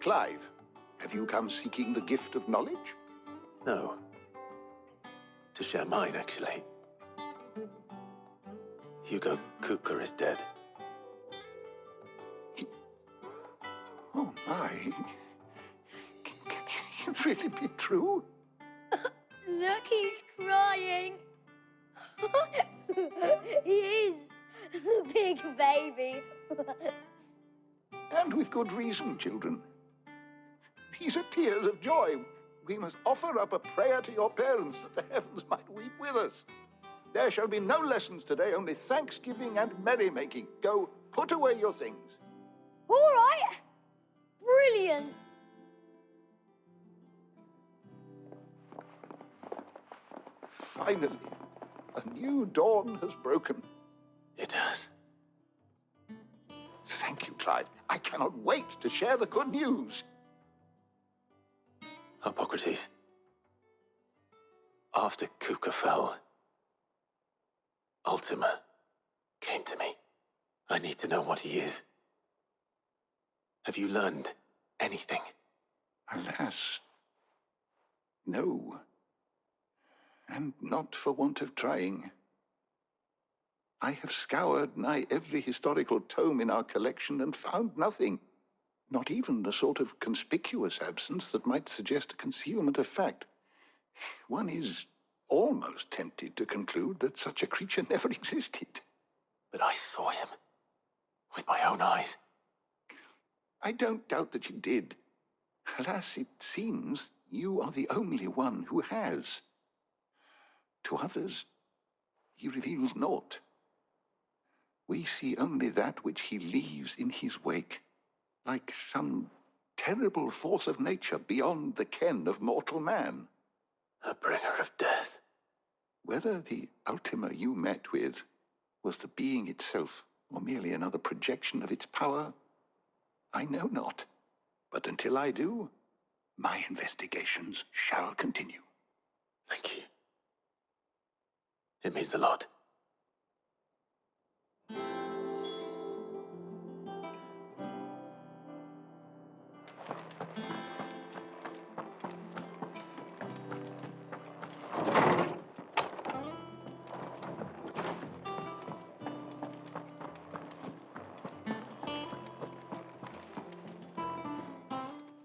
Clive, have you come seeking the gift of knowledge? No. To share mine, actually. Hugo Kupka is dead. Oh my. Can it really be true? Look, he's crying. He is. The big baby. And with good reason, children. These are tears of joy. We must offer up a prayer to your parents that the heavens might weep with us. There shall be no lessons today, only thanksgiving and merrymaking. Go, put away your things. All right. Brilliant. Finally, a new dawn has broken. It has. Thank you, Clive. I cannot wait to share the good news. Hippocrates. After Kupka fell, Ultima came to me. I need to know what he is. Have you learned anything? Alas, no. And not for want of trying. I have scoured nigh every historical tome in our collection and found nothing. Not even the sort of conspicuous absence that might suggest a concealment of fact. One is almost tempted to conclude that such a creature never existed. But I saw him. With my own eyes. I don't doubt that you did. Alas, it seems you are the only one who has. To others, he reveals naught. We see only that which he leaves in his wake, like some terrible force of nature beyond the ken of mortal man. A bringer of death. Whether the Ultima you met with was the being itself, or merely another projection of its power, I know not. But until I do, my investigations shall continue. Thank you. It means a lot.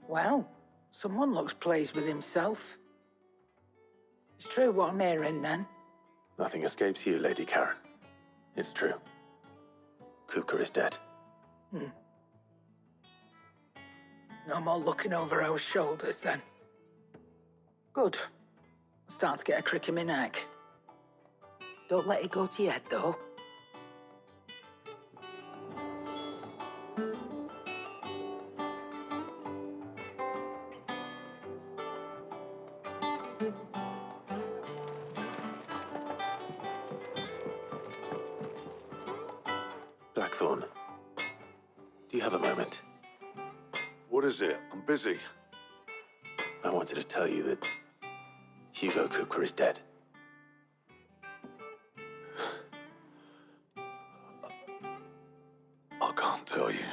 Well, someone looks pleased with himself. It's true what I'm hearing, then. Nothing escapes you, Lady Karen. It's true. Kupka is dead. No more looking over our shoulders, then. Good. I'm starting to get a crick in my neck. Don't let it go to your head, though. Blackthorn, do you have a moment? What is it? I'm busy. I wanted to tell you that Hugo Kupka is dead. I can't tell you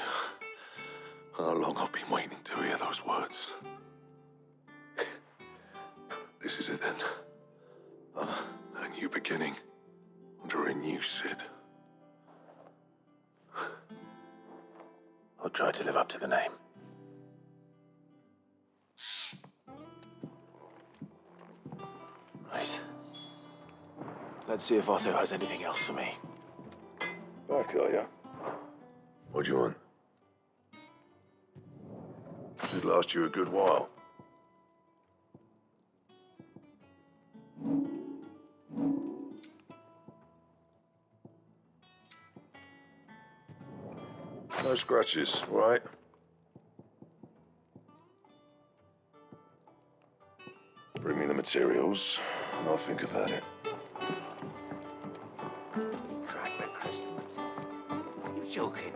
how long I've been waiting to hear those words. This is it then. A new beginning under a new Sid. I'll try to live up to the name. Right. Let's see if Otto has anything else for me. Back, are ya? What do you want? Should last you a good while. No scratches, all right? Bring me the materials, and I'll think about it. You cracked the crystals. You joking?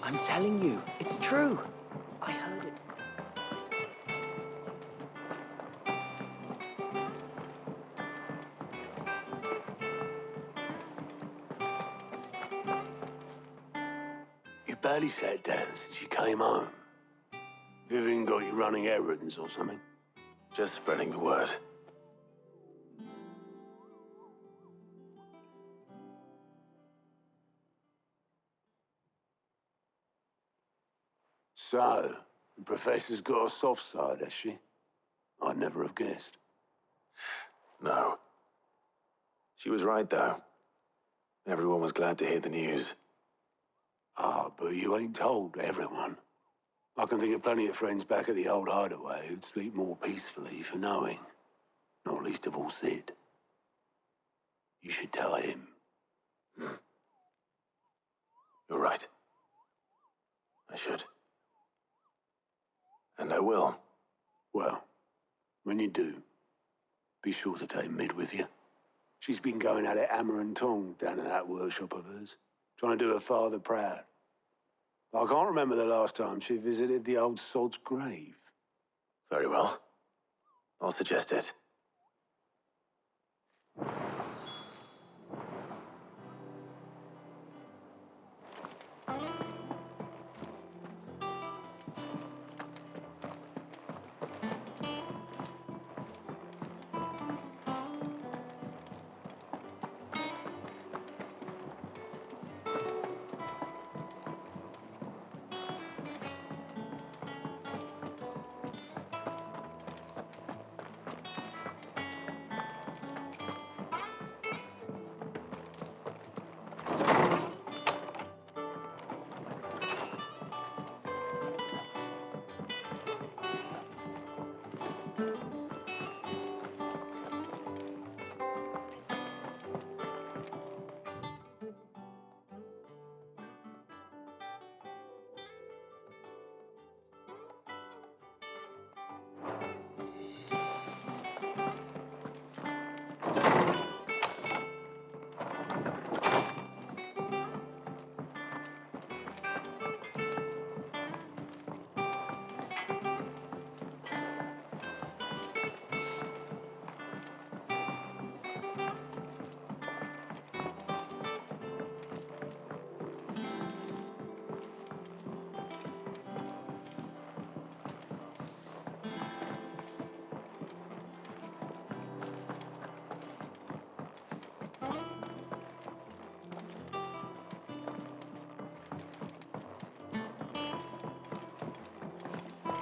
I'm telling you, it's true. I heard it. barely sat down since you came home. Vivian got you running errands or something? Just spreading the word. So, the professor's got a soft side, has she? I'd never have guessed. No. She was right, though. Everyone was glad to hear the news. Ah, but you ain't told everyone. I can think of plenty of friends back at the old hideaway who'd sleep more peacefully for knowing. Not least of all Sid. You should tell him. You're right. I should. And I will. Well, when you do, be sure to take Mid with you. She's been going at it hammer and tong down in that workshop of hers, trying to do her father proud. I can't remember the last time she visited the old sod's grave. Very well. I'll suggest it.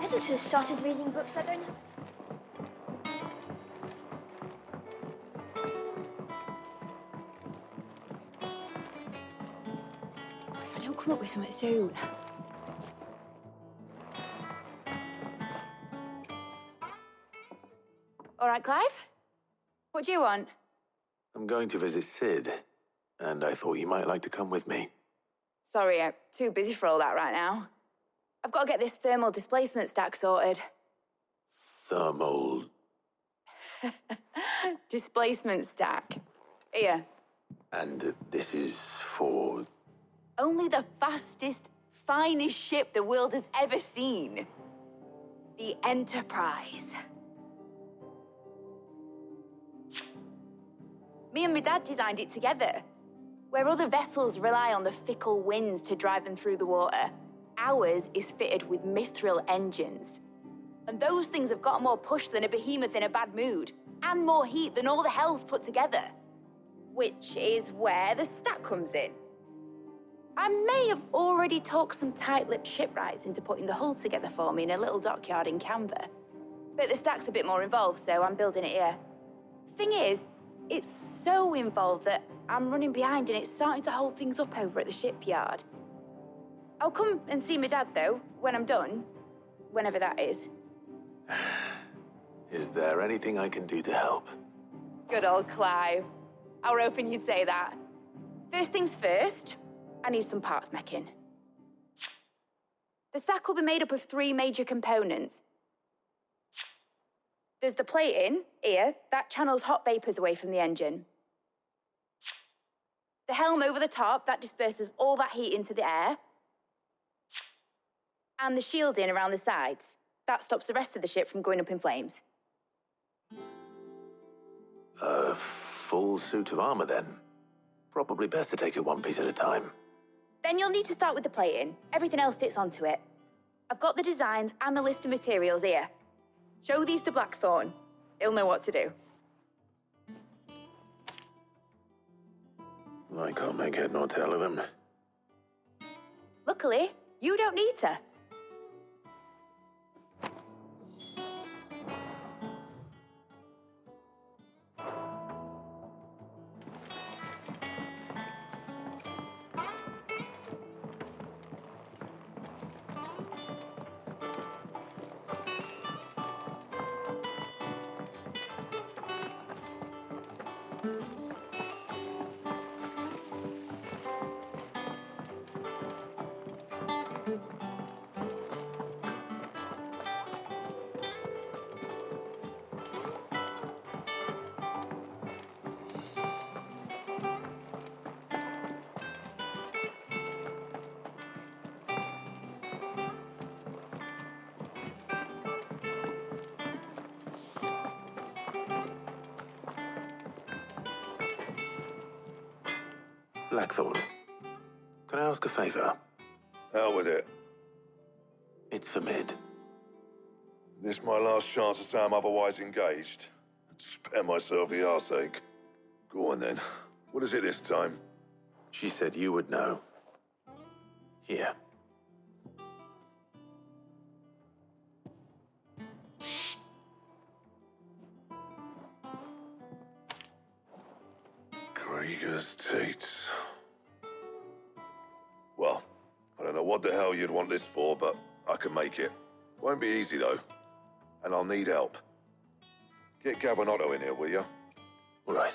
Editors started reading books that don't have... If I don't come up with something soon. All right, Clive? What do you want? I'm going to visit Sid, and I thought you might like to come with me. Sorry, I'm too busy for all that right now. I've got to get this thermal displacement stack sorted. Thermal... Displacement stack. Here. And this is for... Only the fastest, finest ship the world has ever seen. The Enterprise. Me and my dad designed it together. Where other vessels rely on the fickle winds to drive them through the water, ours is fitted with mithril engines. And those things have got more push than a behemoth in a bad mood, and more heat than all the hells put together. Which is where the stack comes in. I may have already talked some tight-lipped shipwrights into putting the hull together for me in a little dockyard in Canva. But the stack's a bit more involved, so I'm building it here. Thing is, it's so involved that I'm running behind and it's starting to hold things up over at the shipyard. I'll come and see my dad, though, when I'm done. Whenever that is. Is there anything I can do to help? Good old Clive. I were hoping you'd say that. First things first, I need some parts making. The stack will be made up of 3 major components. There's the plating, here, that channels hot vapors away from the engine. The helm over the top, that disperses all that heat into the air. And the shielding around the sides, that stops the rest of the ship from going up in flames. A full suit of armor, then. Probably best to take it one piece at a time. Then you'll need to start with the plating. Everything else fits onto it. I've got the designs and the list of materials here. Show these to Blackthorn. He'll know what to do. I can't make head nor tail of them. Luckily, you don't need to. Blackthorn, can I ask a favor? Hell with it. It's for Mid. This my last chance to say I'm otherwise engaged. Spare myself the arseache. Go on then. What is it this time? She said you would know. Here. Krieger's Teats. Well, I don't know what the hell you'd want this for, but I can make it. Won't be easy, though. And I'll need help. Get Gavin-Otto in here, will you? All right.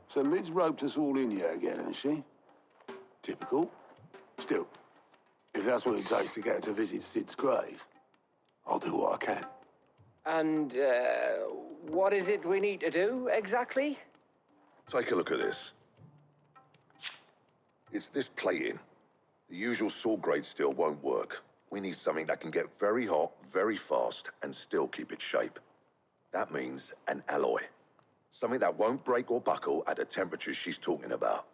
So Mid's roped us all in here again, hasn't she? Typical. Still, if that's what it takes to get her to visit Sid's grave, I'll do what I can. And, what is it we need to do, exactly? Take a look at this. It's this plating. The usual sword grade steel won't work. We need something that can get very hot, very fast, and still keep its shape. That means an alloy. Something that won't break or buckle at the temperatures she's talking about.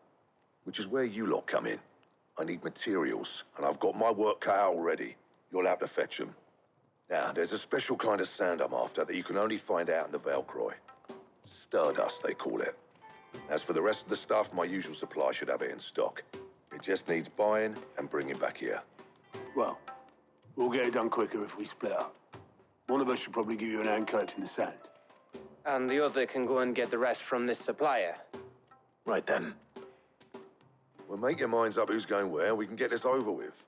Which is where you lot come in. I need materials, and I've got my work cut out already. You'll have to fetch them. Now, there's a special kind of sand I'm after that you can only find out in the Valcroy. Stardust, they call it. As for the rest of the stuff, my usual supply should have it in stock. It just needs buying and bringing back here. Well, we'll get it done quicker if we split up. One of us should probably give you an hand coat in the sand. And the other can go and get the rest from this supplier. Right then. Well, make your minds up who's going where, we can get this over with.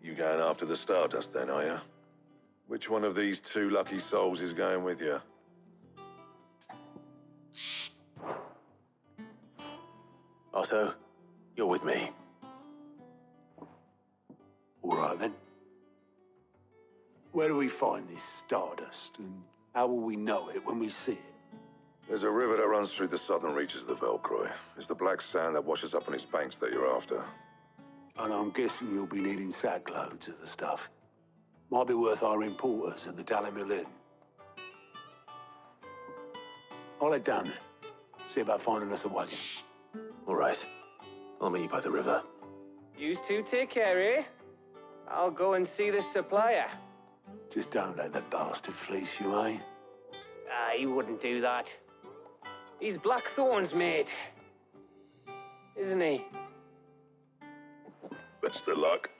You going after the Stardust then, are you? Which one of these two lucky souls is going with you? Otto, you're with me. All right, then. Where do we find this Stardust, and how will we know it when we see it? There's a river that runs through the southern reaches of the Valcroy. It's the black sand that washes up on its banks that you're after. And I'm guessing you'll be needing sack loads of the stuff. Might be worth our importers at the Dalimil Inn. I'll head down there. See about finding us a wagon. All right. I'll meet you by the river. Yous two take care, eh? I'll go and see this supplier. Just don't let that bastard fleece you, eh? He wouldn't do that. He's Blackthorn's mate. Isn't he? Best of luck.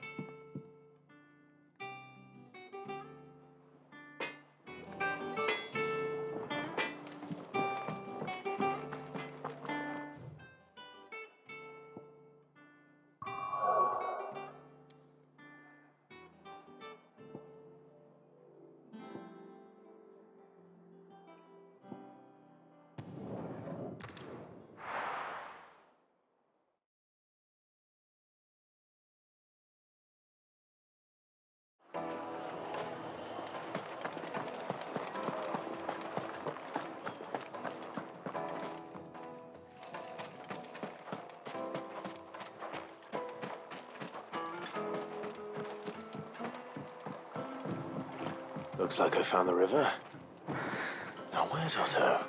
Looks like I found the river. Now where's Otto?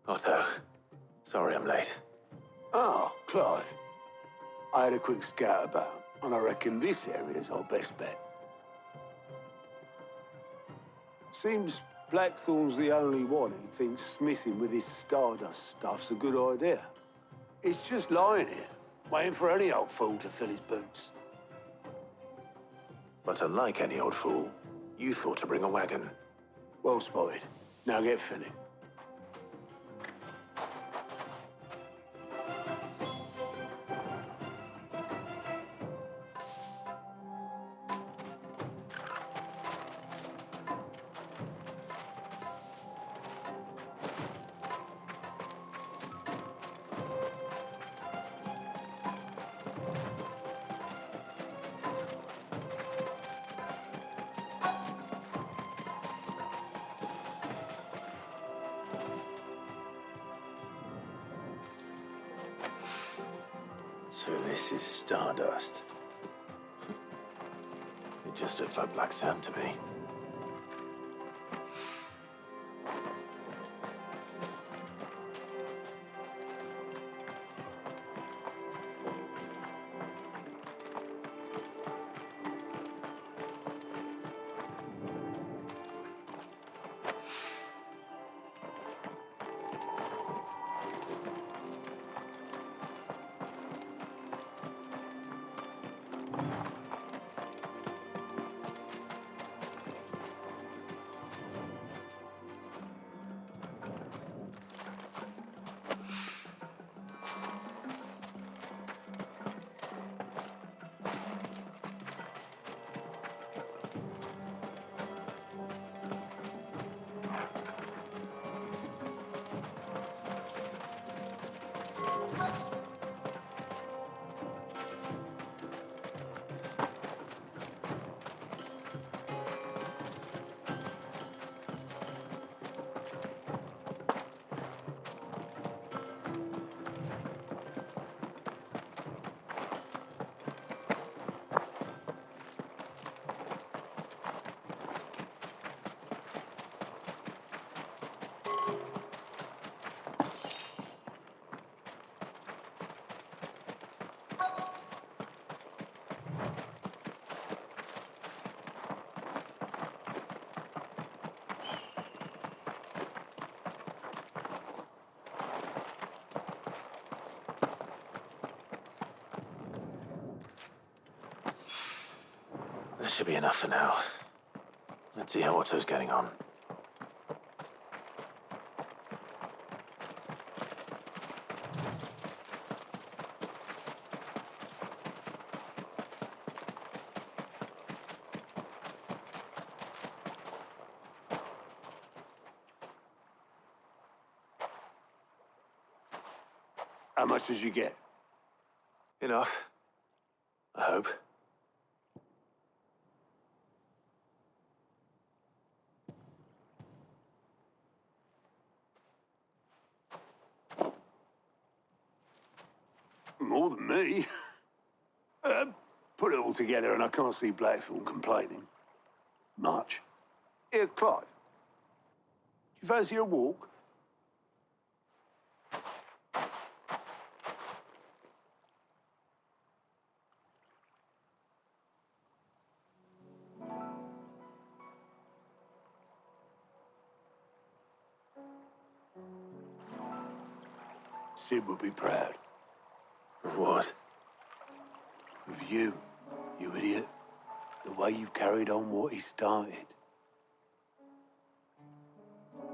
Otto, sorry I'm late. Ah, Clive. I had a quick scout about, and I reckon this area's our best bet. Seems Blackthorn's the only one who thinks smithing with his Stardust stuff's a good idea. It's just lying here, waiting for any old fool to fill his boots. But unlike any old fool, you thought to bring a wagon. Well spotted. Now get filling. So this is Stardust. It just looks like black sand to me. That should be enough for now. Let's see how Otto's getting on. How much did you get? Enough. I hope. More than me. Put it all together and I can't see Blackthorn complaining. Much. Here, Clive. Do you fancy a walk? Sid would be proud. Of what? Of you, you idiot. The way you've carried on what he started.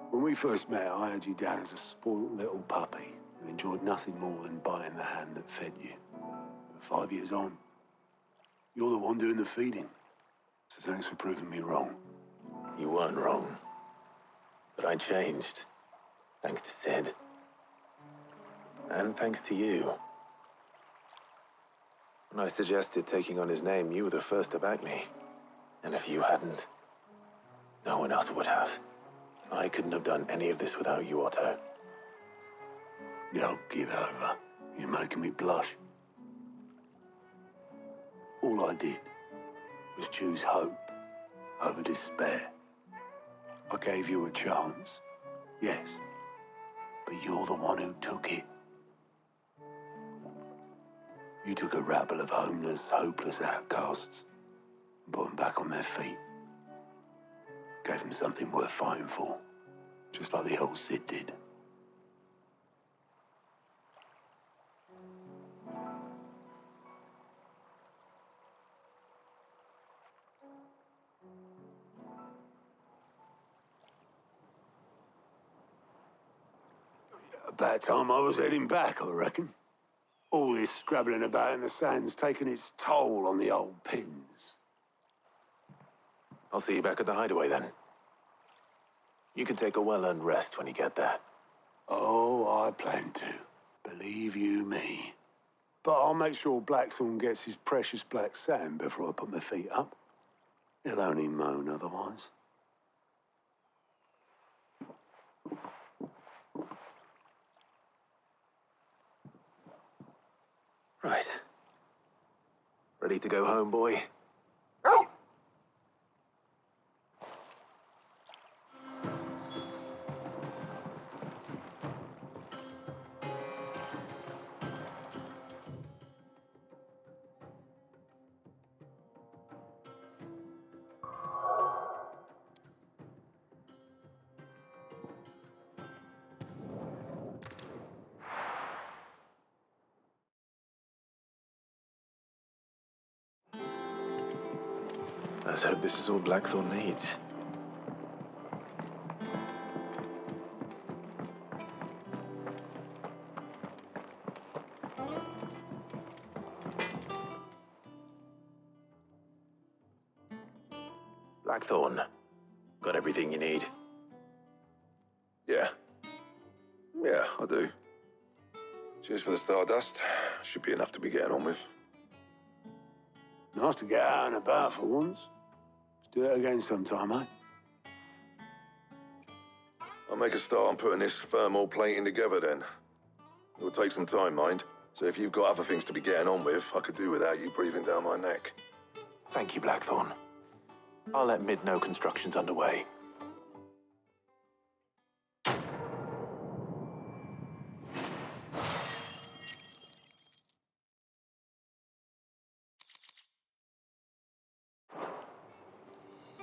When we first met, I had you down as a spoiled little puppy who enjoyed nothing more than biting the hand that fed you. But 5 years on, you're the one doing the feeding. So thanks for proving me wrong. You weren't wrong. But I changed. Thanks to Sid. And thanks to you. When I suggested taking on his name, you were the first to back me. And if you hadn't, No one else would have. I couldn't have done any of this without you, Otto. Yo, give over. You're making me blush. All I did was choose hope over despair. I gave you a chance, yes, but you're the one who took it. You took a rabble of homeless, hopeless outcasts and put them back on their feet. Gave them something worth fighting for, just like the old Cid did. About time I was heading back, I reckon. All this scrabbling about in the sand's taken its toll on the old pins. I'll see you back at the hideaway then. You can take a well-earned rest when you get there. Oh, I plan to. Believe you me. But I'll make sure Blackthorn gets his precious black sand before I put my feet up. He'll only moan otherwise. Right. Ready to go home, boy? Let's hope this is all Blackthorn needs. Blackthorn, got everything you need? Yeah. Yeah, I do. Cheers for the stardust. Should be enough to be getting on with. Nice to get out and about for once. Let's do it again sometime, eh? I'll make a start on putting this thermal plating together then. It will take some time, mind. So if you've got other things to be getting on with, I could do without you breathing down my neck. Thank you, Blackthorn. I'll let Mid know construction's underway.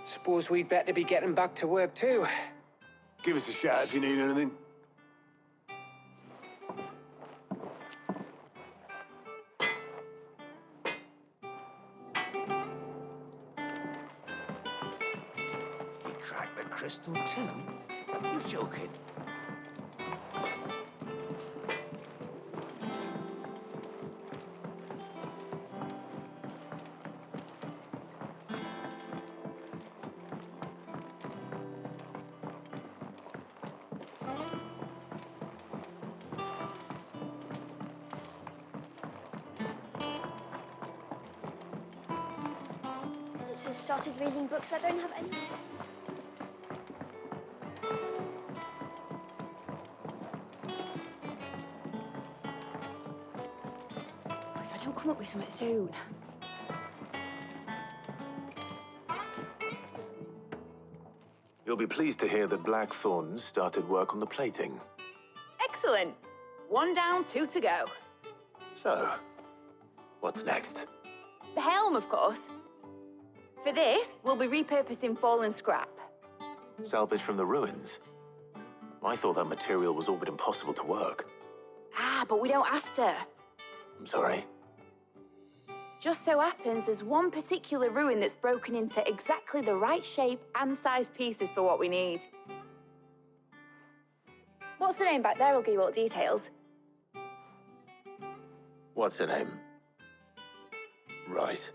Suppose we'd better be getting back to work too. Give us a shout if you need anything. You cracked the crystal too? You're joking. Editors started reading books that don't have any. If I don't come up with something soon. You'll be pleased to hear that Blackthorn's started work on the plating. Excellent. 1 down, 2 to go. So, what's next? The helm, of course. For this, we'll be repurposing fallen scrap. Salvage from the ruins? I thought that material was all but impossible to work. Ah, but we don't have to. I'm sorry. Just so happens there's one particular ruin that's broken into exactly the right shape and size pieces for what we need. What's the name back there? I'll give you all the details. What's her name? Right.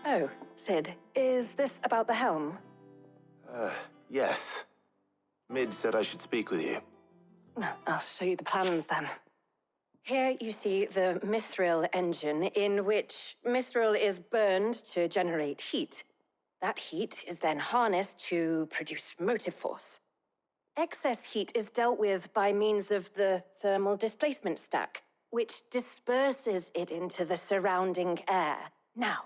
Oh, Sid, is this about the helm? Yes. Mid said I should speak with you. I'll show you the plans then. Here you see the mithril engine, in which mithril is burned to generate heat. That heat is then harnessed to produce motive force. Excess heat is dealt with by means of the thermal displacement stack, which disperses it into the surrounding air. Now,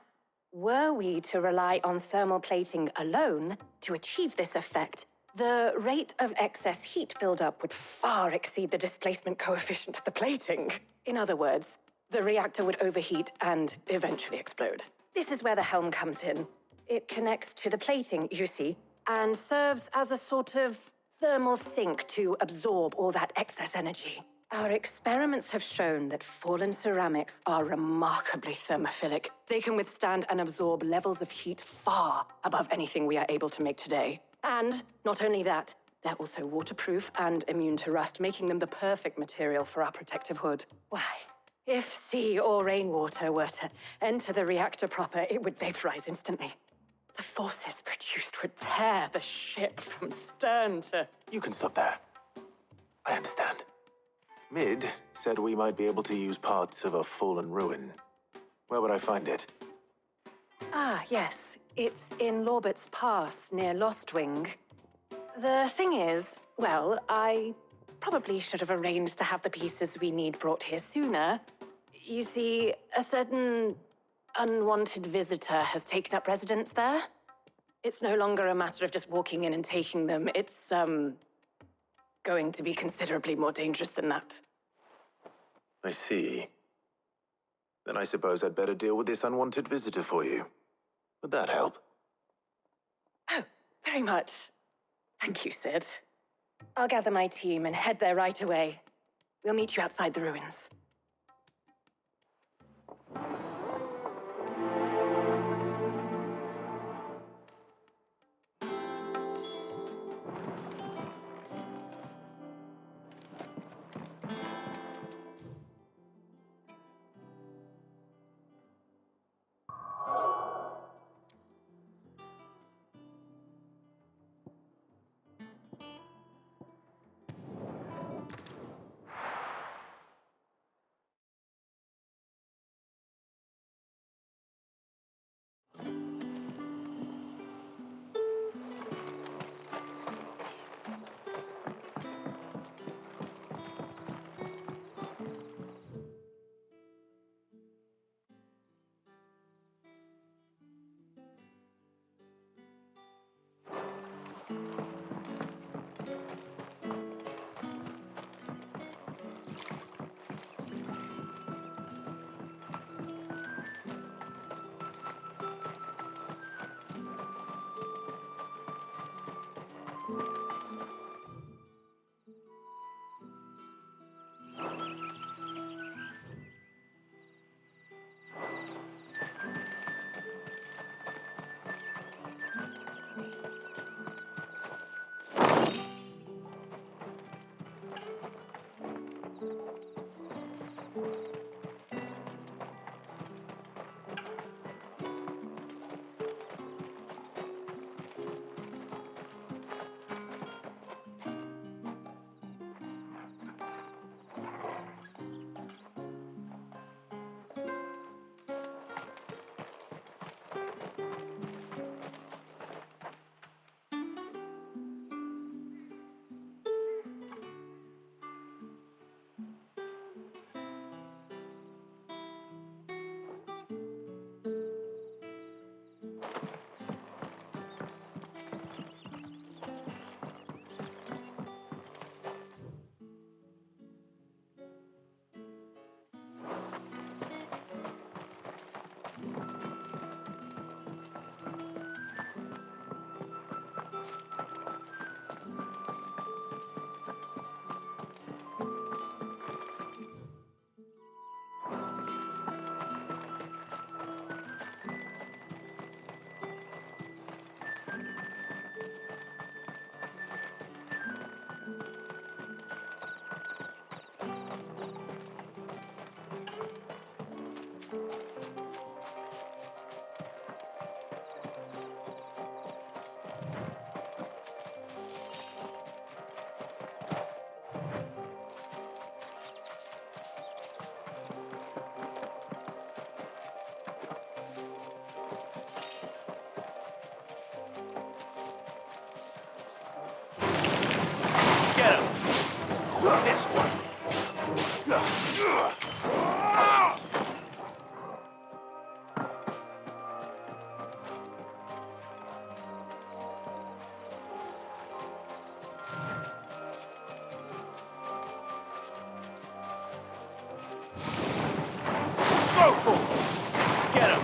were we to rely on thermal plating alone to achieve this effect, the rate of excess heat buildup would far exceed the displacement coefficient of the plating. In other words, the reactor would overheat and eventually explode. This is where the helm comes in. It connects to the plating, you see, and serves as a sort of thermal sink to absorb all that excess energy. Our experiments have shown that fallen ceramics are remarkably thermophilic. They can withstand and absorb levels of heat far above anything we are able to make today. And not only that, they're also waterproof and immune to rust, making them the perfect material for our protective hood. Why, if sea or rainwater were to enter the reactor proper, it would vaporize instantly. The forces produced would tear the ship from stern to... You can stop there. I understand. Mid said we might be able to use parts of a fallen ruin. Where would I find it? Ah, yes. It's in Lorbert's Pass, near Lostwing. The thing is, well, I probably should have arranged to have the pieces we need brought here sooner. You see, a certain unwanted visitor has taken up residence there. It's no longer a matter of just walking in and taking them. It's, going to be considerably more dangerous than that. I see. Then I suppose I'd better deal with this unwanted visitor for you. Would that help? Oh, very much. Thank you, Sid. I'll gather my team and head there right away. We'll meet you outside the ruins. This one. Get him!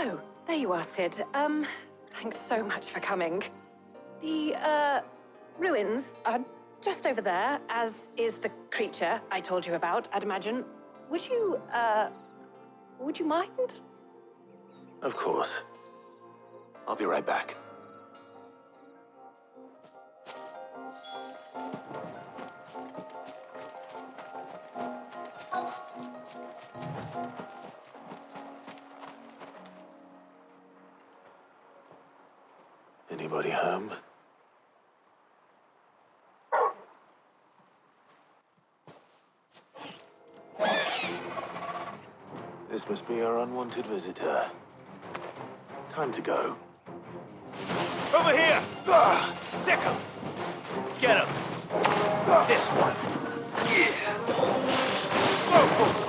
Oh, there you are, Sid. Thanks so much for coming. The, ruins are just over there, as is the creature I told you about, I'd imagine. Would you mind? Of course. I'll be right back. Anybody home? This must be our unwanted visitor. Time to go. Over here! Sick him! Get him! This one! Yeah! Whoa.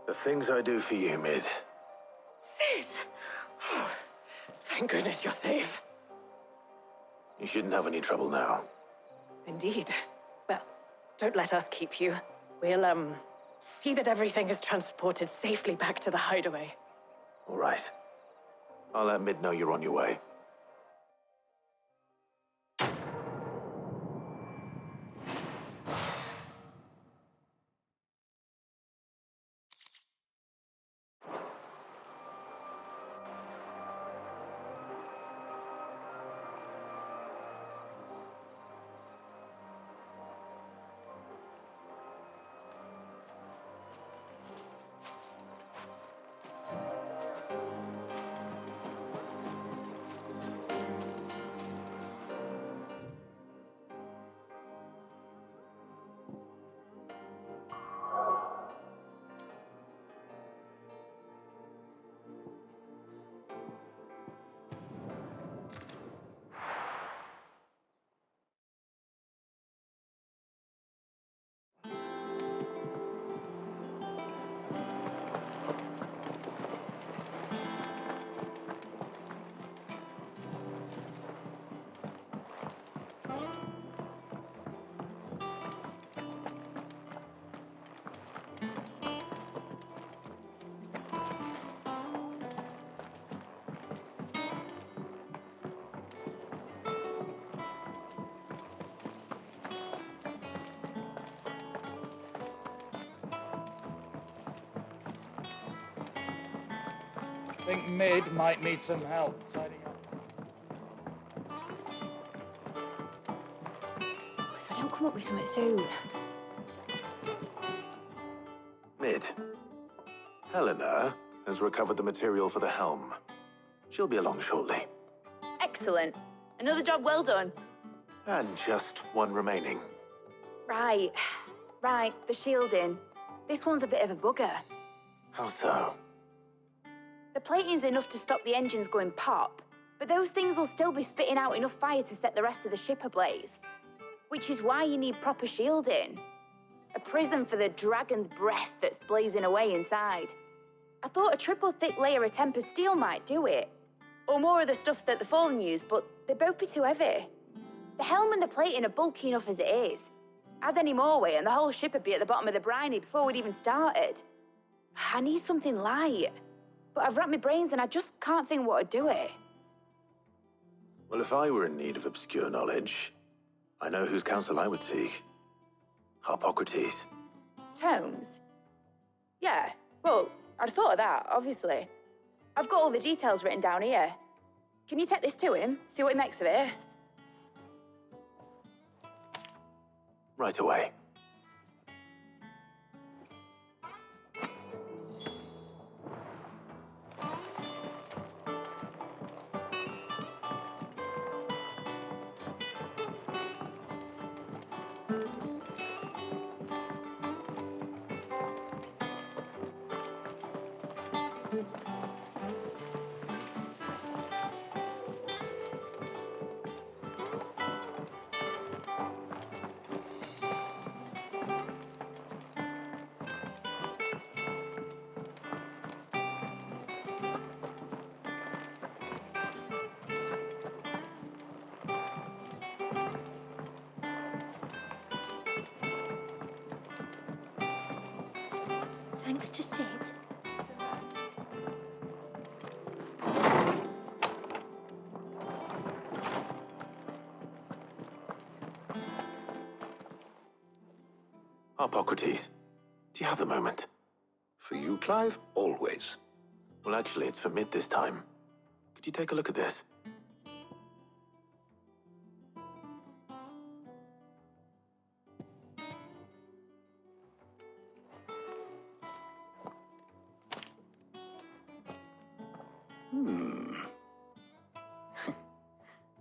The things I do for you, Mid. Sid! Oh, thank goodness you're safe. You shouldn't have any trouble now. Indeed. Well, don't let us keep you. We'll, see that everything is transported safely back to the hideaway. All right. I'll let Mid know you're on your way. think Mid might need some help tidying up. If I don't come up with something soon. Mid. Helena has recovered the material for the helm. She'll be along shortly. Excellent. Another job well done. And just one remaining. Right. Right, the shielding. This one's a bit of a bugger. How so? The plating's enough to stop the engines going pop, but those things will still be spitting out enough fire to set the rest of the ship ablaze. Which is why you need proper shielding. A prison for the dragon's breath that's blazing away inside. I thought a triple thick layer of tempered steel might do it. Or more of the stuff that the Fallen use, but they'd both be too heavy. The helm and the plating are bulky enough as it is. Add any more weight and the whole ship would be at the bottom of the briny before we'd even started. I need something light. But I've racked my brains and I just can't think what would do it. Well, if I were in need of obscure knowledge, I know whose counsel I would seek. Harpocrates. Tomes? Yeah, well, I'd thought of that, obviously. I've got all the details written down here. Can you take this to him, see what he makes of it? Right away. Thanks to Sid. Harpocrates, do you have a moment? For you, Clive, always. Well, actually, it's for Mid this time. Could you take a look at this?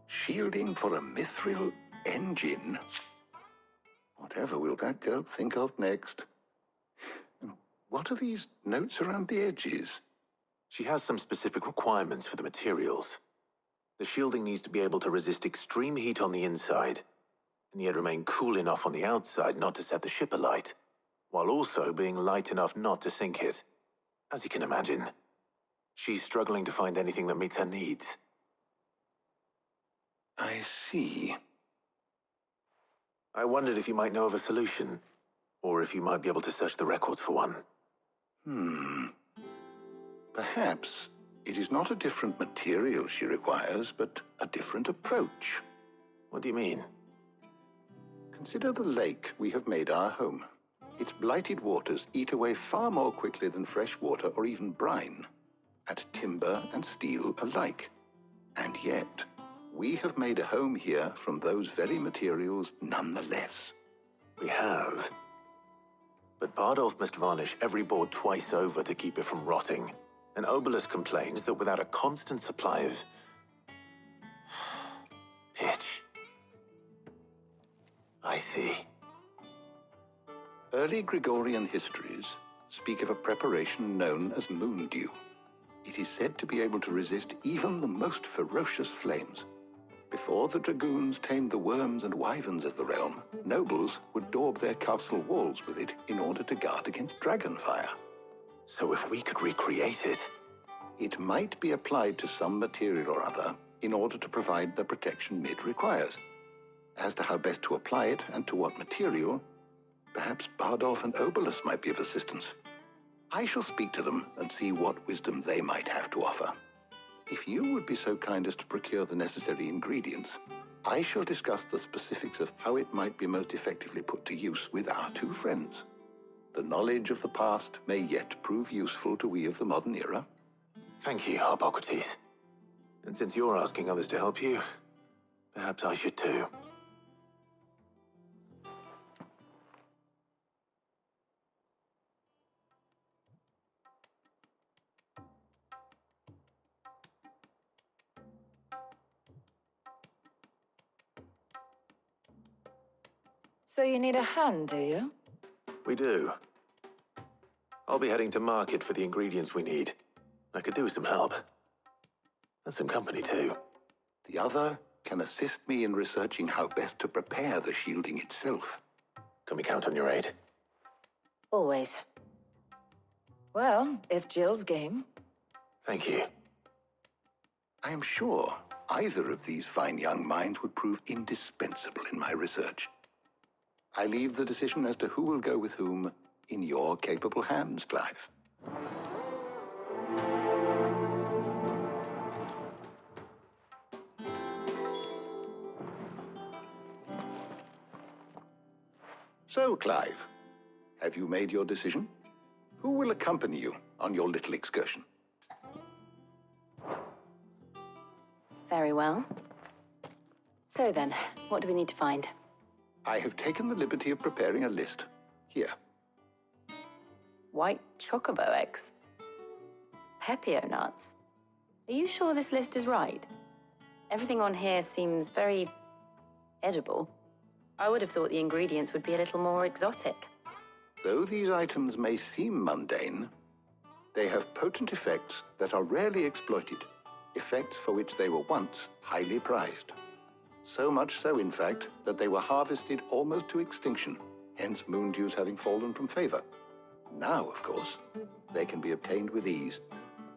Shielding for a mithril engine. Whatever will that girl think of next? What are these notes around the edges? She has some specific requirements for the materials. The shielding needs to be able to resist extreme heat on the inside, and yet remain cool enough on the outside not to set the ship alight, while also being light enough not to sink it. As you can imagine, she's struggling to find anything that meets her needs. I see. I wondered if you might know of a solution, or if you might be able to search the records for one. Perhaps it is not a different material she requires, but a different approach. What do you mean? Consider the lake we have made our home. Its blighted waters eat away far more quickly than fresh water or even brine, at timber and steel alike. And yet, we have made a home here from those very materials nonetheless. We have. But Bardolph must varnish every board twice over to keep it from rotting. And Obelus complains that without a constant supply of pitch. I see. Early Gregorian histories speak of a preparation known as moon dew. It is said to be able to resist even the most ferocious flames. Before the dragoons tamed the worms and wyverns of the realm, nobles would daub their castle walls with it in order to guard against dragonfire. So if we could recreate it... It might be applied to some material or other in order to provide the protection Mid requires. As to how best to apply it and to what material, perhaps Bardolph and Obelus might be of assistance. I shall speak to them and see what wisdom they might have to offer. If you would be so kind as to procure the necessary ingredients, I shall discuss the specifics of how it might be most effectively put to use with our two friends. The knowledge of the past may yet prove useful to we of the modern era. Thank you, Hippocrates. And since you're asking others to help you, perhaps I should too. So you need a hand, do you? We do. I'll be heading to market for the ingredients we need. I could do with some help. And some company too. The other can assist me in researching how best to prepare the shielding itself. Can we count on your aid? Always. Well, if Jill's game. Thank you. I am sure either of these fine young minds would prove indispensable in my research. I leave the decision as to who will go with whom in your capable hands, Clive. So, Clive, have you made your decision? Who will accompany you on your little excursion? Very well. So then, what do we need to find? I have taken the liberty of preparing a list. Here. White chocobo eggs. Pepio nuts. Are you sure this list is right? Everything on here seems very edible. I would have thought the ingredients would be a little more exotic. Though these items may seem mundane, they have potent effects that are rarely exploited, effects for which they were once highly prized. So much so, in fact, that they were harvested almost to extinction, hence moon dews having fallen from favor. Now, of course, they can be obtained with ease.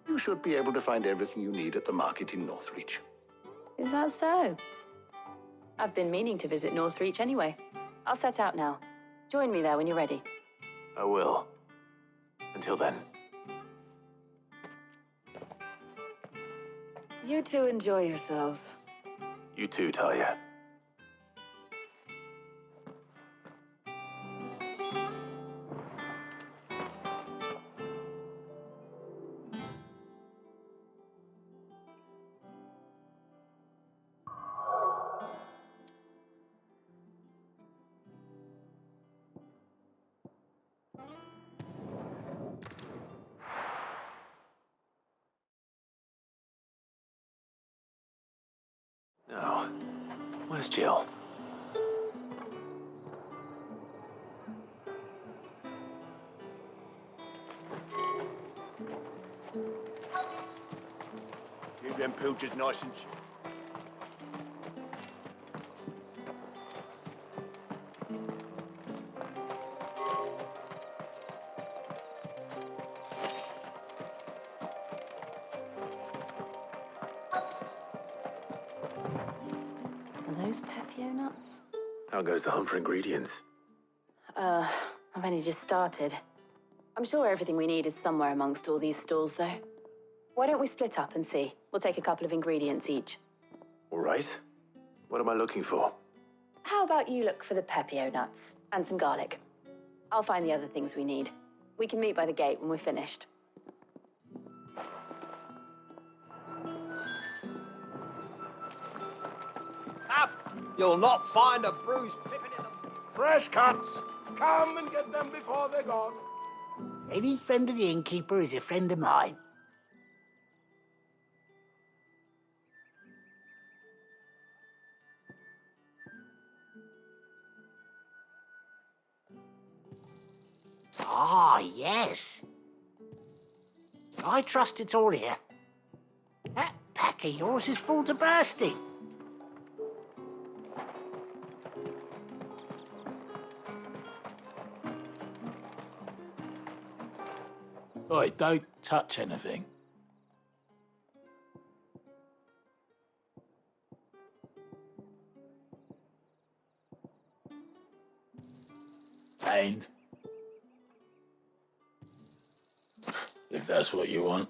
You should be able to find everything you need at the market in Northreach. Is that so? I've been meaning to visit Northreach anyway. I'll set out now. Join me there when you're ready. I will. Until then. You two enjoy yourselves. You too, Talia. Now, where's Jill? Keep them pilchards nice and... Are those Pepio nuts? How goes the hunt for ingredients? I've only just started. I'm sure everything we need is somewhere amongst all these stalls, though. Why don't we split up and see? We'll take a couple of ingredients each. All right. What am I looking for? How about you look for the Pepio nuts and some garlic? I'll find the other things we need. We can meet by the gate when we're finished. Up! You'll not find a bruised pippin in them. Fresh cuts. Come and get them before they're gone. Any friend of the innkeeper is a friend of mine. Ah, yes. I trust it's all here. That pack of yours is full to bursting. Oi, don't touch anything. And if that's what you want.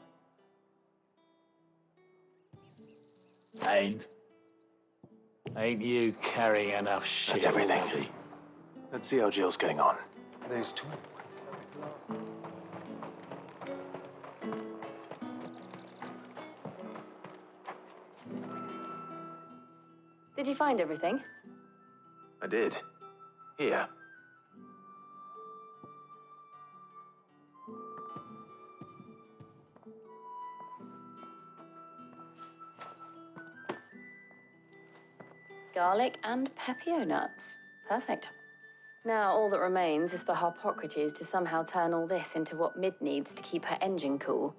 And ain't you carrying enough shit? That's everything. Already? Let's see how Jill's getting on. There's two. Did you find everything? I did. Here. Garlic and pepio nuts. Perfect. Now all that remains is for Harpocrates to somehow turn all this into what Mid needs to keep her engine cool.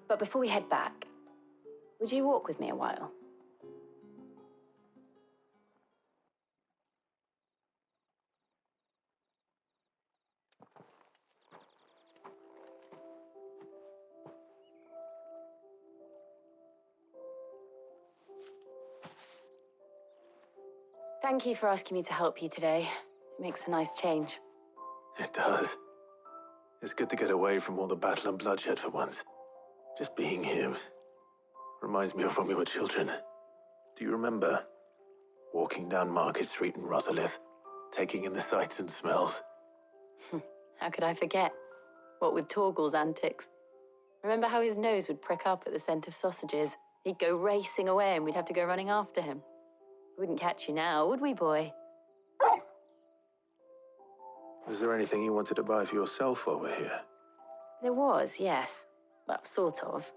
But before we head back, would you walk with me a while? Thank you for asking me to help you today. It makes a nice change. It does. It's good to get away from all the battle and bloodshed for once. Just being here reminds me of when we were children. Do you remember? Walking down Market Street in Rosalith, taking in the sights and smells. How could I forget? What with Torgal's antics. Remember how his nose would prick up at the scent of sausages? He'd go racing away and we'd have to go running after him. We wouldn't catch you now, would we, boy? Was there anything you wanted to buy for yourself while we're here? There was, yes. Well, sort of.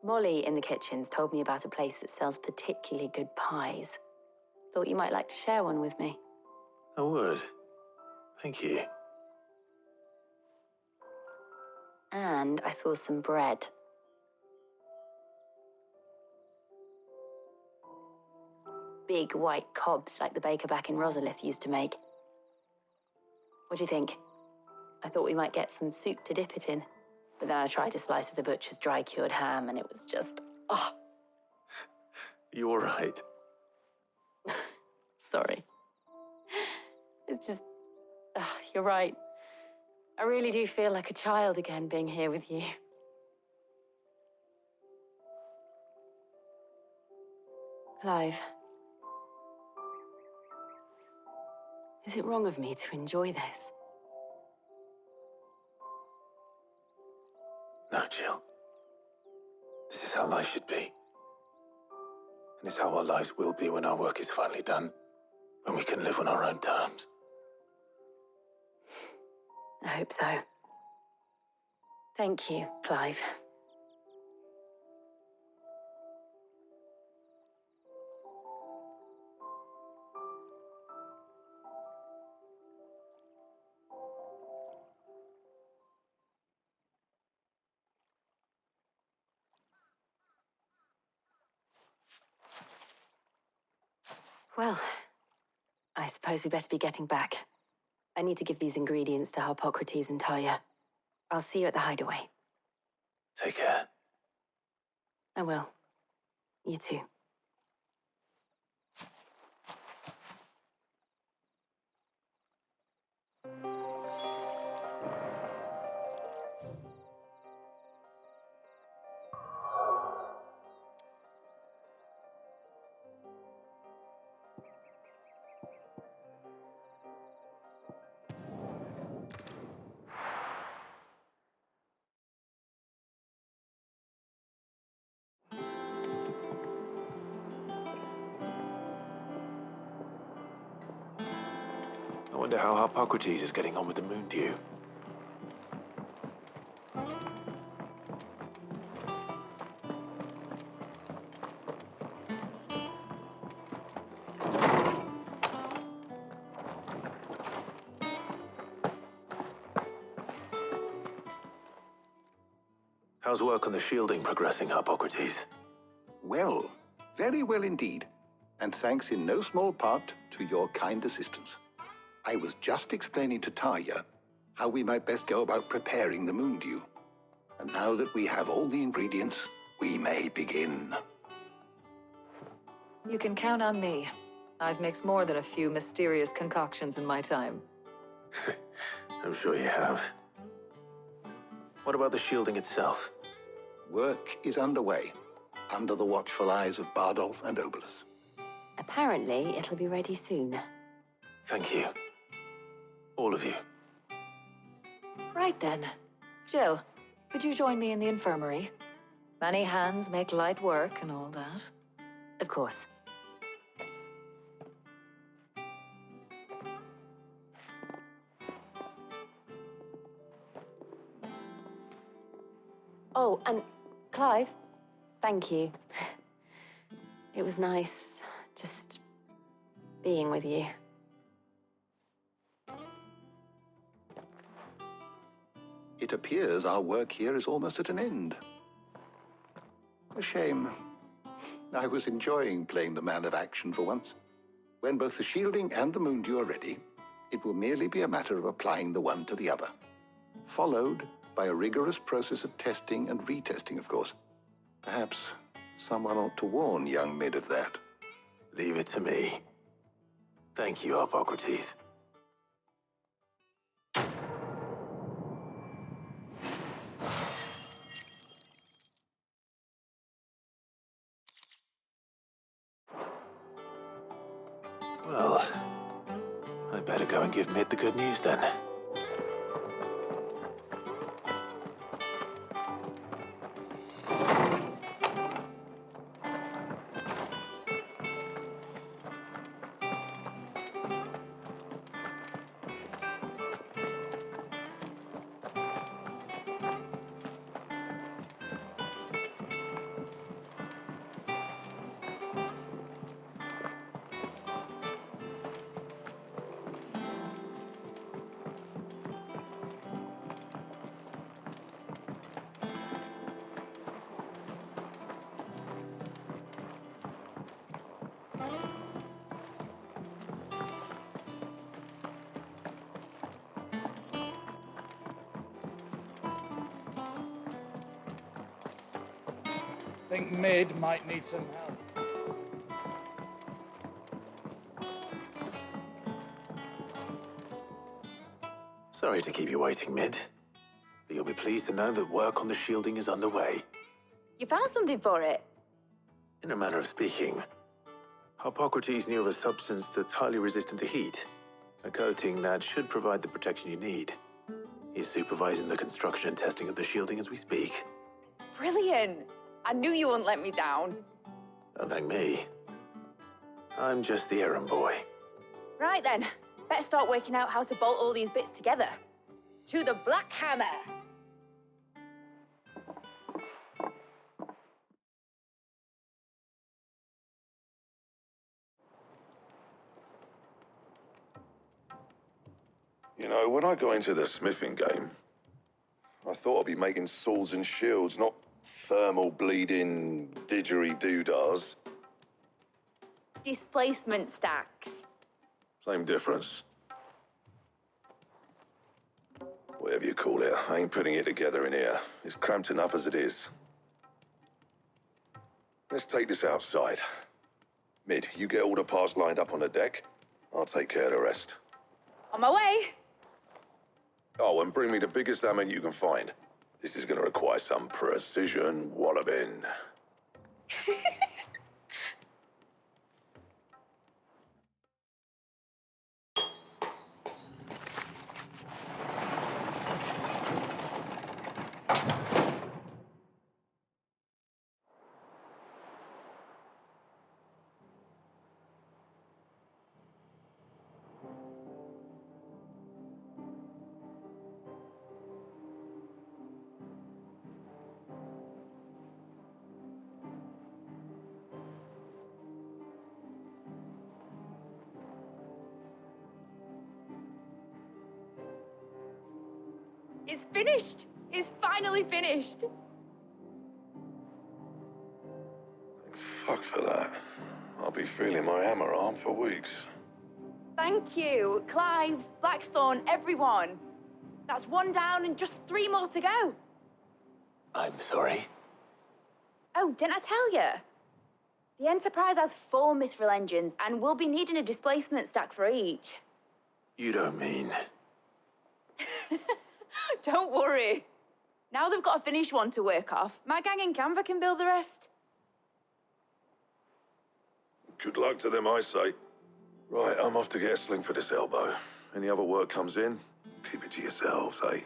Molly in the kitchens told me about a place that sells particularly good pies. Thought you might like to share one with me. I would. Thank you. And I saw some bread. Big white cobs like the baker back in Rosalith used to make. What do you think? I thought we might get some soup to dip it in. But then I tried a slice of the butcher's dry-cured ham and it was just, oh. You all right? Sorry. It's just, you're right. I really do feel like a child again being here with you. Clive. Is it wrong of me to enjoy this? No, Jill. This is how life should be. And it's how our lives will be when our work is finally done. When we can live on our own terms. I hope so. Thank you, Clive. Well, I suppose we better be getting back. I need to give these ingredients to Harpocrates and Talia. I'll see you at the hideaway. Take care. I will. You too. I wonder how Harpocrates is getting on with the moon dew. How's work on the shielding progressing, Harpocrates? Well, very well indeed. And thanks in no small part to your kind assistance. I was just explaining to Talia how we might best go about preparing the moon dew. And now that we have all the ingredients, we may begin. You can count on me. I've mixed more than a few mysterious concoctions in my time. I'm sure you have. What about the shielding itself? Work is underway, under the watchful eyes of Bardolph and Obolus. Apparently, it'll be ready soon. Thank you. All of you. Right then. Jill, Would you join me in the infirmary? Many hands make light work and all that. Of course. Oh, and Clive, thank you. It was nice just being with you. It appears our work here is almost at an end. A shame. I was enjoying playing the man of action for once. When both the shielding and the moondew are ready, it will merely be a matter of applying the one to the other, followed by a rigorous process of testing and retesting, of course. Perhaps someone ought to warn young Mid of that. Leave it to me. Thank you, Hippocrates. Well, I better go and give Mid the good news then. I think Mid might need some help. Sorry to keep you waiting, Mid. But you'll be pleased to know that work on the shielding is underway. You found something for it? In a manner of speaking, Hippocrates knew of a substance that's highly resistant to heat. A coating that should provide the protection you need. He's supervising the construction and testing of the shielding as we speak. Brilliant! I knew you wouldn't let me down. Don't thank me. I'm just the errand boy. Right then, better start working out how to bolt all these bits together. To the Black Hammer! You know, when I got into the smithing game, I thought I'd be making swords and shields, not thermal bleeding didgeridoo-dahs. Displacement stacks. Same difference. Whatever you call it, I ain't putting it together in here. It's cramped enough as it is. Let's take this outside. Mid, you get all the parts lined up on the deck. I'll take care of the rest. On my way! Oh, and bring me the biggest hammer you can find. This is going to require some precision walloping. It's finished! It's finally finished! Fuck for that. I'll be feeling my hammer arm for weeks. Thank you, Clive, Blackthorn, everyone. That's one down and just 3 more to go. I'm sorry. Oh, didn't I tell you? The Enterprise has 4 mithril engines, and we'll be needing a displacement stack for each. You don't mean... Don't worry. Now they've got a finished one to work off, my gang in Canva can build the rest. Good luck to them, I say. Right, I'm off to get a sling for this elbow. Any other work comes in, keep it to yourselves, eh?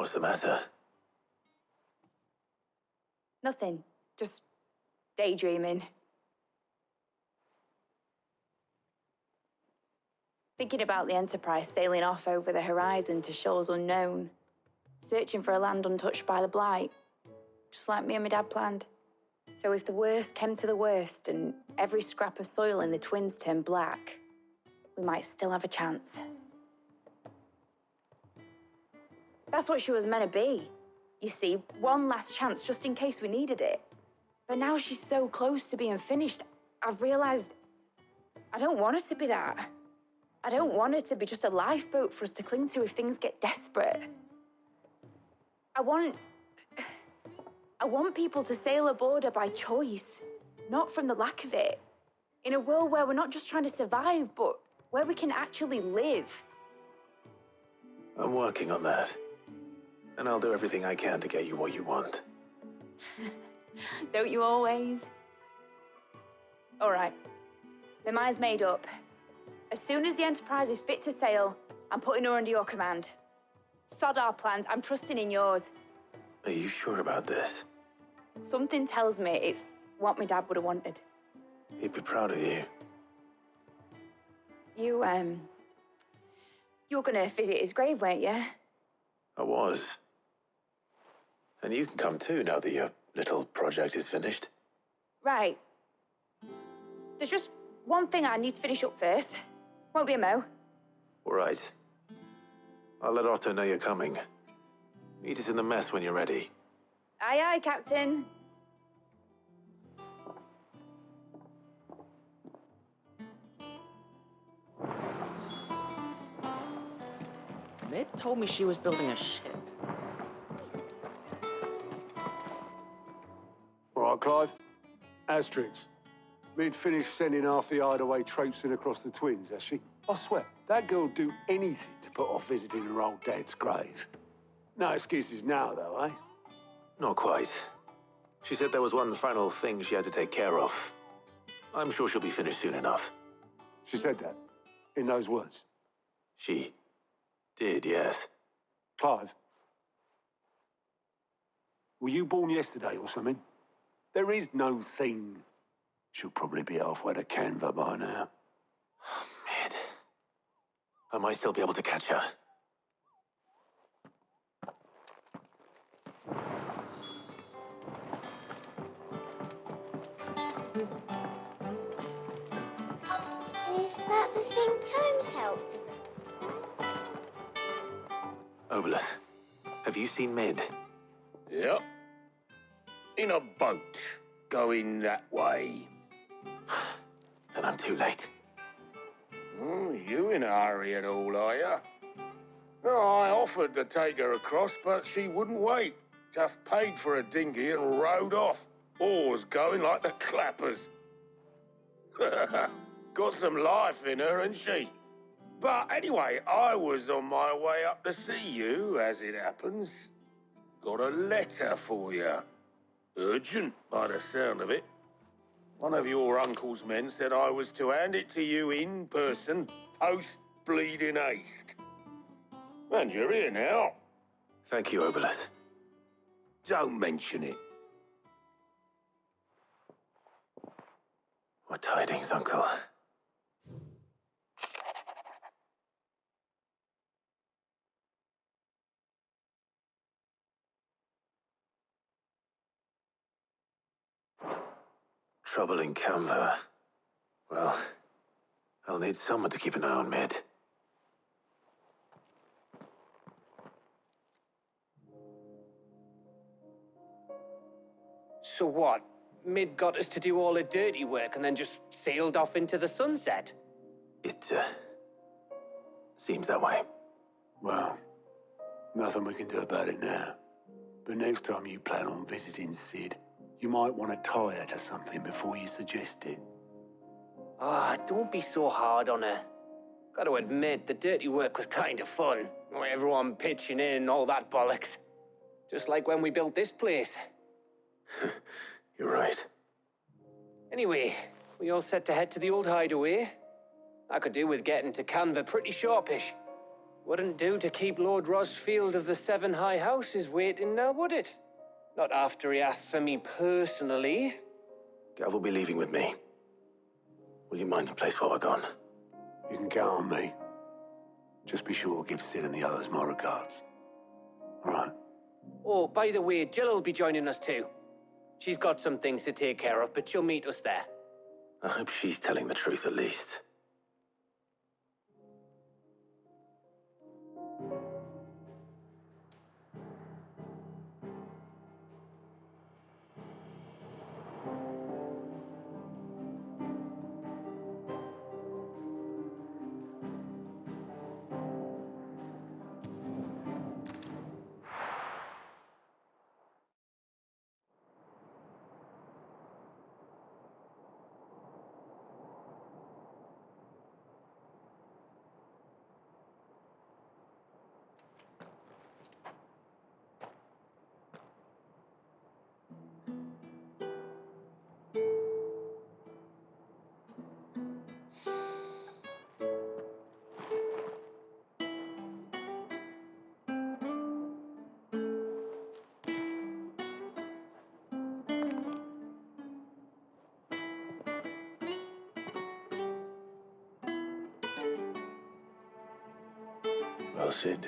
What's the matter? Nothing. Just daydreaming. Thinking about the Enterprise sailing off over the horizon to shores unknown, searching for a land untouched by the Blight, just like me and my dad planned. So if the worst came to the worst and every scrap of soil in the Twins turned black, we might still have a chance. That's what she was meant to be. You see, one last chance just in case we needed it. But now she's so close to being finished, I've realized I don't want her to be that. I don't want her to be just a lifeboat for us to cling to if things get desperate. I want people to sail aboard her by choice, not from the lack of it. In a world where we're not just trying to survive, but where we can actually live. I'm working on that. And I'll do everything I can to get you what you want. Don't you always? All right. My mind's made up. As soon as the Enterprise is fit to sail, I'm putting her under your command. Sod our plans, I'm trusting in yours. Are you sure about this? Something tells me it's what my dad would have wanted. He'd be proud of you. You were gonna visit his grave, weren't you? I was. And you can come too now that your little project is finished. Right. There's just one thing I need to finish up first. Won't be a mo. All right. I'll let Otto know you're coming. Meet us in the mess when you're ready. Aye, aye, Captain. Mid told me she was building a ship. All right, Clive. Asterix. Mid finished sending half the hideaway traipsing across the Twins, has she? I swear, that girl'd do anything to put off visiting her old dad's grave. No excuses now, though, eh? Not quite. She said there was one final thing she had to take care of. I'm sure she'll be finished soon enough. She said that? In those words? She did, yes. Clive? Were you born yesterday or something? There is no thing. She'll probably be halfway to Canva by now. Mid. I might still be able to catch her. Is that the thing Tomes helped with? Obolus, have you seen Mid? Yep. In a boat, going that way. Then I'm too late. You in a hurry and all, are you? Oh, I offered to take her across, but she wouldn't wait. Just paid for a dinghy and rowed off. Oars going like the clappers. Got some life in her, ain't she? But anyway, I was on my way up to see you, as it happens. Got a letter for you. Urgent, by the sound of it. One of your uncle's men said I was to hand it to you in person, post-bleeding haste. And you're here now. Thank you, Obolus. Don't mention it. What tidings, Uncle? Trouble in Canva. Well, I'll need someone to keep an eye on Mid. So what? Mid got us to do all the dirty work and then just sailed off into the sunset? It, seems that way. Well, nothing we can do about it now. But next time you plan on visiting Sid, you might want to tie her to something before you suggest it. Ah, don't be so hard on her. Gotta admit, the dirty work was kind of fun. Everyone pitching in, all that bollocks. Just like when we built this place. You're right. Anyway, we all set to head to the old hideaway. I could do with getting to Canva pretty sharpish. Wouldn't do to keep Lord Rosfield of the Seven High Houses waiting now, would it? Not after he asked for me personally. Gav will be leaving with me. Will you mind the place while we're gone? You can count on me. Just be sure to give Sid and the others my regards. All right. Oh, by the way, Jill will be joining us too. She's got some things to take care of, but she'll meet us there. I hope she's telling the truth at least. Well, Sid,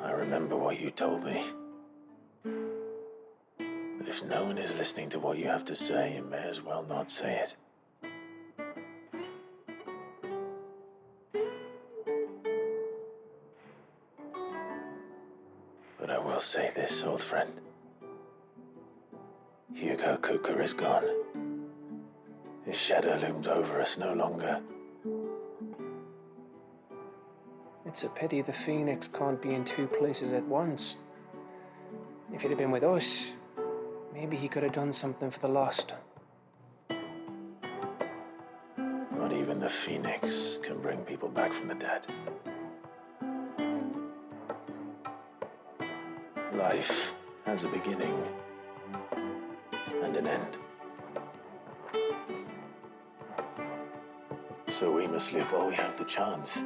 I remember what you told me. But if no one is listening to what you have to say, you may as well not say it. But I will say this, old friend. Hugo Kuka is gone. His shadow looms over us no longer. It's a pity the Phoenix can't be in two places at once. If he'd have been with us, maybe he could have done something for the lost. Not even the Phoenix can bring people back from the dead. Life has a beginning and an end. So we must live while we have the chance.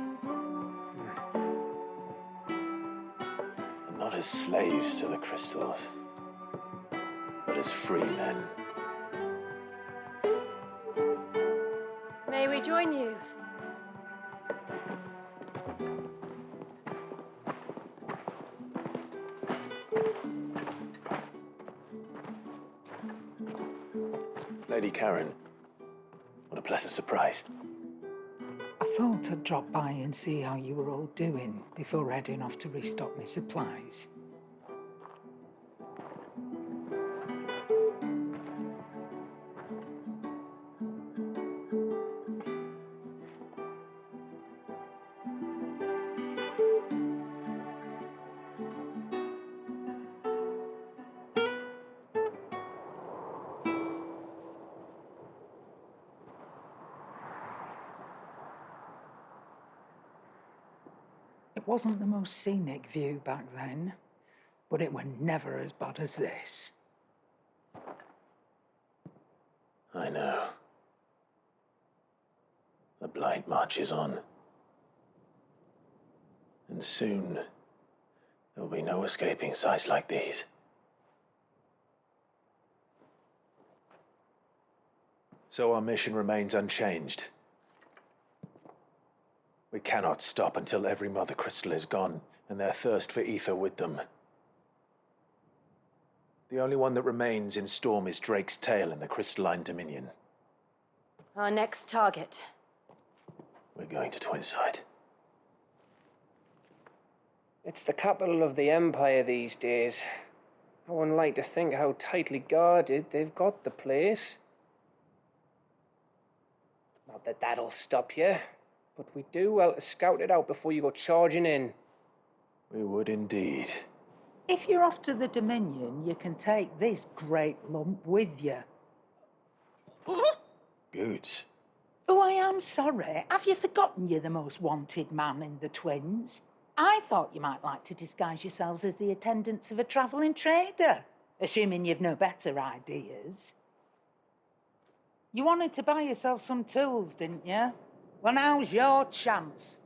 Not as slaves to the crystals, but as free men. May we join you? Lady Karen, what a pleasant surprise. I thought I'd drop by and see how you were all doing before heading off to restock my supplies. It wasn't the most scenic view back then, but it were never as bad as this. I know. The Blight marches on. And soon, there will be no escaping sights like these. So our mission remains unchanged. We cannot stop until every Mother Crystal is gone, and their thirst for ether with them. The only one that remains in Storm is Drake's Tail in the Crystalline Dominion. Our next target. We're going to Twinside. It's the capital of the Empire these days. I wouldn't like to think how tightly guarded they've got the place. Not that that'll stop you, but we do well to scout it out before you go charging in. We would indeed. If you're off to the Dominion, you can take this great lump with you. Goods. Oh, I am sorry. Have you forgotten you're the most wanted man in the Twins? I thought you might like to disguise yourselves as the attendants of a travelling trader, assuming you've no better ideas. You wanted to buy yourself some tools, didn't you? Well, now's your chance.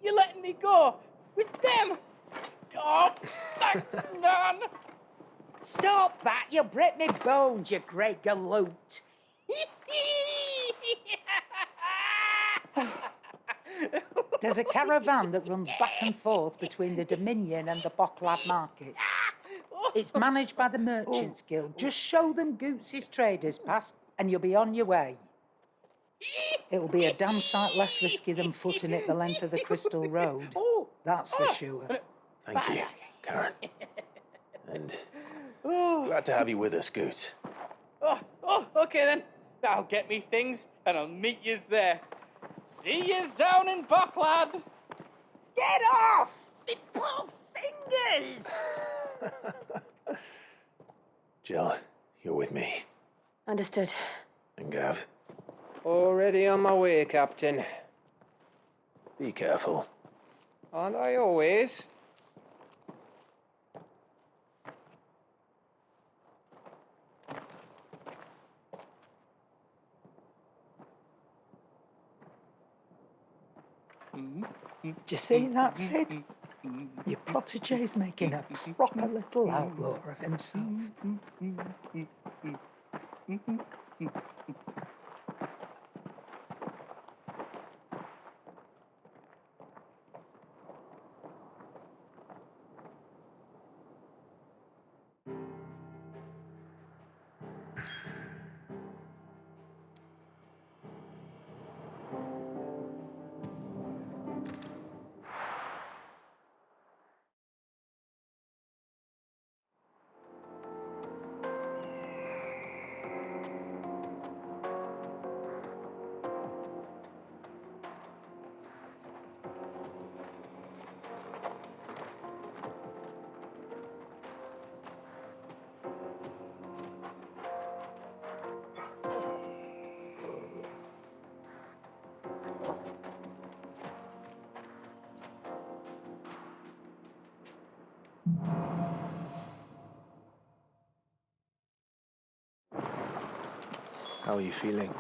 You're letting me go with them? Oh, thanks, Nan. Stop that! You'll break me bones, you great galoot. There's a caravan that runs back and forth between the Dominion and the Bocklad markets. It's managed by the Merchants Guild. Just show them Goots' traders pass and you'll be on your way. It'll be a damn sight less risky than footing it the length of the Crystal Road. That's for sure. Thank you, Karen. And glad to have you with us, Goots. Okay then. I'll get me things and I'll meet yous there. See yous down in Bocklad. Get off! Me poor fingers! Jill, you're with me. Understood. And Gav, Already on my way, Captain. be careful. Aren't I always? Do you see that, Sid? Your protege's making a proper little outlaw of himself. How are you feeling?